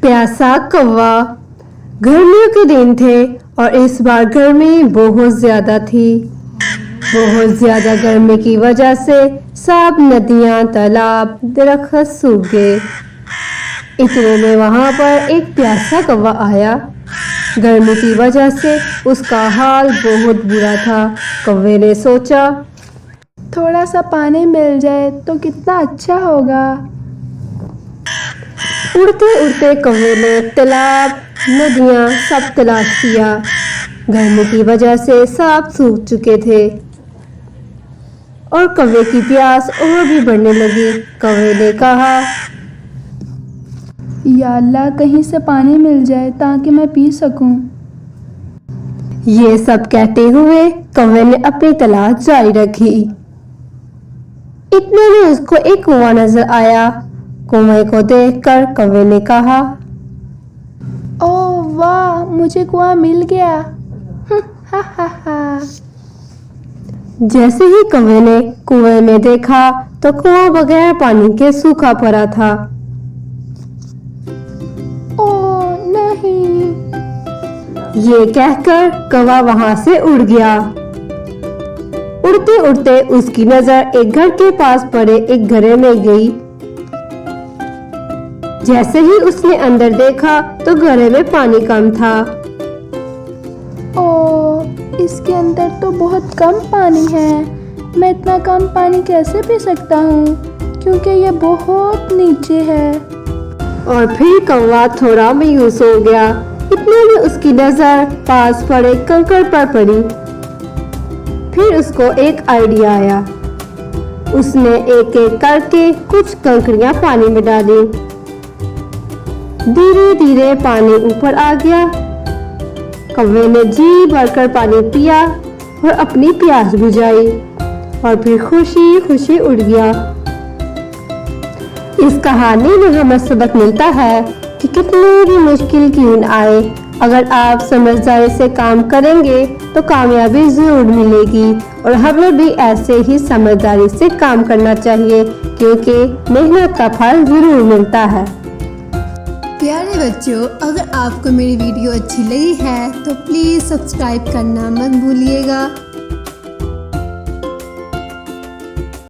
प्यासा कौवा। गर्मियों के दिन थे और इस बार गर्मी बहुत ज्यादा थी। बहुत ज्यादा गर्मी की वजह से सब नदियां, तालाब, दरख्त सूख गए। इतने में वहां पर एक प्यासा कौवा आया। गर्मी की वजह से उसका हाल बहुत बुरा था। कौवे ने सोचा, थोड़ा सा पानी मिल जाए तो कितना अच्छा होगा। उड़ते उड़ते कौवे ने तालाब, नदियां सब तलाश किया। गर्मी की वजह से सब सूख चुके थे और कौवे की प्यास और भी बढ़ने लगी। कौवे ने कहा, या अल्लाह, कहीं से पानी मिल जाए ताकि मैं पी सकूं। ये सब कहते हुए कौवे ने अपनी तलाश जारी रखी। इतने में उसको एक कुआं नजर आया। कुएं को देखकर कौवे ने कहा, ओह वाह, मुझे कुआं मिल गया। हा हा हा। जैसे ही कौवे ने कुएं में देखा तो कुआं बगैर पानी के सूखा पड़ा था। ओह नहीं। ये कहकर कौवा वहां से उड़ गया। उड़ते उड़ते उसकी नजर एक घर के पास पड़े एक घड़े में गई। जैसे ही उसने अंदर देखा तो घड़े में पानी कम था। ओह, इसके अंदर तो बहुत कम पानी है। मैं इतना कम पानी कैसे पी सकता हूँ, क्योंकि ये बहुत नीचे है। और फिर कौवा थोड़ा मायूस हो गया। इतने में उसकी नजर पास पड़े कंकड़ पर पड़ी। फिर उसको एक आइडिया आया। उसने एक एक करके कुछ कंकड़ियां पानी में डाली। धीरे धीरे पानी ऊपर आ गया। कौवे ने जी भरकर पानी पिया और अपनी प्यास बुझाई और फिर खुशी खुशी उड़ गया। इस कहानी में हमें सबक मिलता है कि कितनी भी मुश्किल क्यों न आए, अगर आप समझदारी से काम करेंगे तो कामयाबी जरूर मिलेगी। और हमें भी ऐसे ही समझदारी से काम करना चाहिए, क्योंकि मेहनत का फल जरूर मिलता है। प्यारे बच्चों, अगर आपको मेरी वीडियो अच्छी लगी है तो प्लीज़ सब्सक्राइब करना मत भूलिएगा।